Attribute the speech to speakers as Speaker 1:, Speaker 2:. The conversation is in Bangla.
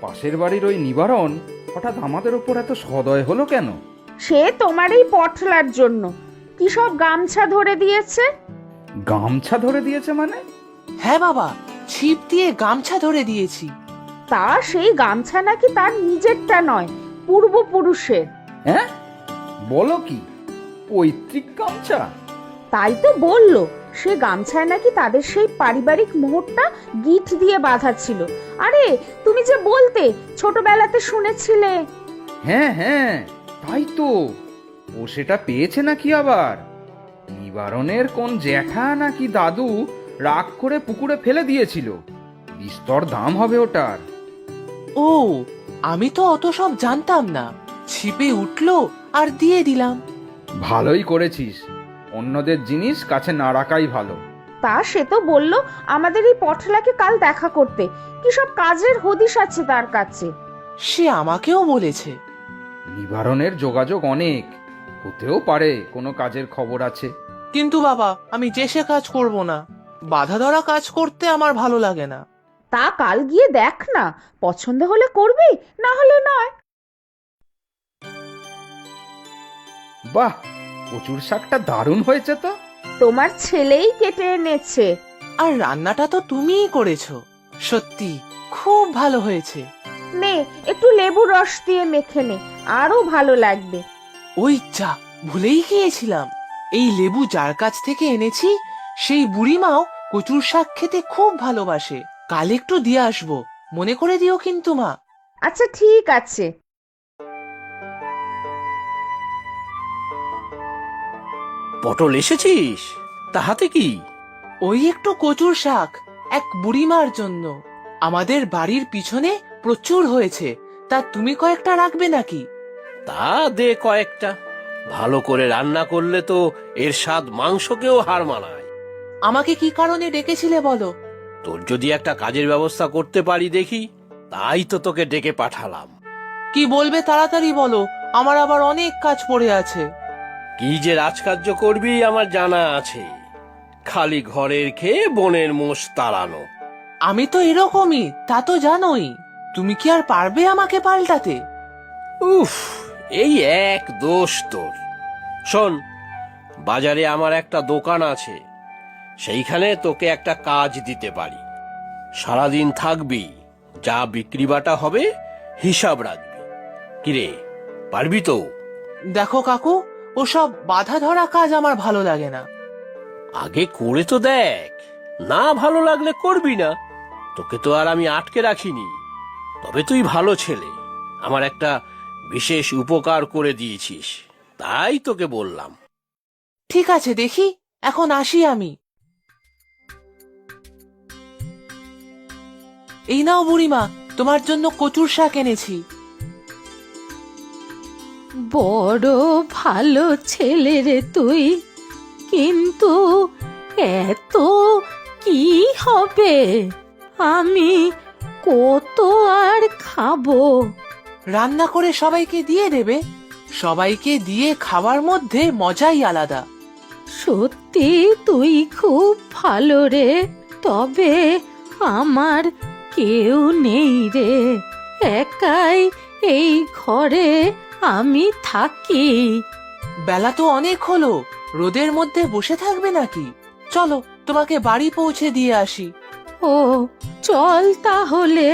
Speaker 1: পাশের বাড়ির ওই নিবারণ হঠাৎ আমাদের ওপর এত সদয় হলো কেন?
Speaker 2: সে তোমার এই পটলার জন্য কি সব গামছা ধরে দিয়েছে।
Speaker 1: গামছা ধরে দিয়েছে মানে?
Speaker 3: হ্যাঁ বাবা, ছিপ দিয়ে গামছা ধরে দিয়েছি।
Speaker 2: তা সেই গামছা নাকি তার নিজেরটা নয়, পূর্বপুরুষের।
Speaker 1: হ্যাঁ, বলো কি? পৈতৃক গামছা?
Speaker 2: তাই তো বললো, সে গামছায় নাকি তাদের সেই পারিবারিক মোহরটা গিট দিয়ে বাঁধা ছিল। আরে তুমি যে বলতে ছোটবেলাতে শুনেছিলে।
Speaker 1: হ্যাঁ হ্যাঁ, তাই তো। ও সেটা পেয়েছে নাকি আবার? নিবারণের কোন জ্যাঠা নাকি দাদু রাগ করে পুকুরে ফেলে দিয়েছিল। বিস্তর দাম হবে ওটার।
Speaker 3: ও, আমি তো অত সব জানতাম না। ছিপে উঠলো আর দিয়ে দিলাম।
Speaker 1: ভালোই করেছিস, অন্যদের জিনিস কাছে না রাখাই ভালো।
Speaker 2: তা সে তো বললো আমাদের এই পটলাকে কাল দেখা করতে, কি সব কাজের হদিশ আছে তার কাছে।
Speaker 3: সে আমাকেও বলেছে।
Speaker 1: নিবারণের যোগাযোগ অনেক, হতেও পারে কোনো কাজের খবর আছে।
Speaker 3: কিন্তু বাবা, আমি যে সে কাজ করব না। বাধা ধরা কাজ করতে আমার ভালো লাগে না।
Speaker 2: তা কাল গিয়ে দেখ না, পছন্দ হলে করবি, না হলে নয়।
Speaker 1: বাহ, কচুর শাকটা দারুণ হয়েছে তো।
Speaker 2: তোমার ছেলেই কেটে এনেছে।
Speaker 3: আর রান্নাটা তো তুমিই করেছো। সত্যি খুব ভালো হয়েছে।
Speaker 2: নে একটু লেবু রস দিয়ে মেখে নে, আরো ভালো লাগবে।
Speaker 3: ওই যা, ভুলেই গিয়েছিলাম। এই লেবু যার কাছ থেকে এনেছি সেই বুড়িমাও কচুর শাক খেতে খুব ভালোবাসে। কাল একটু দিয়ে আসবো, মনে করে দিও কিন্তু মা।
Speaker 2: আচ্ছা ঠিক আছে।
Speaker 4: পটল এসেছিস? তাহাতে কি?
Speaker 3: ওই একটু কচুর শাক, এক বুড়িমার জন্য। আমাদের বাড়ির পিছনে প্রচুর হয়েছে, তা তুমি কয়েকটা রাখবে নাকি?
Speaker 4: তা দে কয়েকটা। ভালো করে রান্না করলে তো এর স্বাদ মাংসকেও হার মানায়।
Speaker 3: আমাকে কি কারণে ডেকেছিলে বলো?
Speaker 4: তোর যদি একটা কাজের ব্যবস্থা করতে পারি দেখি, তাই তো তোকে ডেকে পাঠালাম।
Speaker 3: কি বলবে তাড়াতাড়ি বলো, আমার আবার অনেক কাজ পড়ে আছে।
Speaker 4: কি যে রাজকার্য করবি আমার জানা আছে। খালি ঘরের খেয়ে বনের মোষ তাড়ানো।
Speaker 3: আমি তো এরকমই, তা তো জানোই। তুমি কি আর পারবে আমাকে পাল্টাতে?
Speaker 4: উফ, এই এক দোষ তোর। শোন, বাজারে আমার একটা দোকান আছে, সেইখানে তোকে একটা কাজ দিতে পারি। সারাদিন থাকবি, যা বিক্রি বাটা হবে হিসাব রাখবি। কিরে, পারবি তো?
Speaker 3: দেখো কাকু, ওসব বাধা ধরা কাজ আমার ভালো লাগে না।
Speaker 4: আগে করে তো দেখ, না ভালো লাগলে করবি না। তোকে তো আর আমি আটকে রাখিনি। তবে তুই ভালো ছেলে, আমার একটা বিশেষ উপকার করে দিয়েছিস, তাই তোকে বললাম।
Speaker 3: ঠিক আছে, দেখি, এখন আসি আমি। এই নাও বুড়িমা, তোমার জন্য কচুর শাক এনেছি।
Speaker 5: বড় ভালো ছেলে রে তুই, কিন্তু এত কি হবে? আমি কত আর খাবো?
Speaker 3: রান্না করে সবাইকে দিয়ে দেবে। সবাইকে দিয়ে খাওয়ার মধ্যে মজাই আলাদা।
Speaker 5: সত্যি তুই খুব ভালো রে। তবে আমার কেউ নেই রে, একাই এই ঘরে আমি থাকি।
Speaker 3: বেলা তো অনেক হলো, রোদের মধ্যে বসে থাকবে নাকি? চলো তোমাকে বাড়ি পৌঁছে দিয়ে আসি।
Speaker 5: ও চল তাহলে।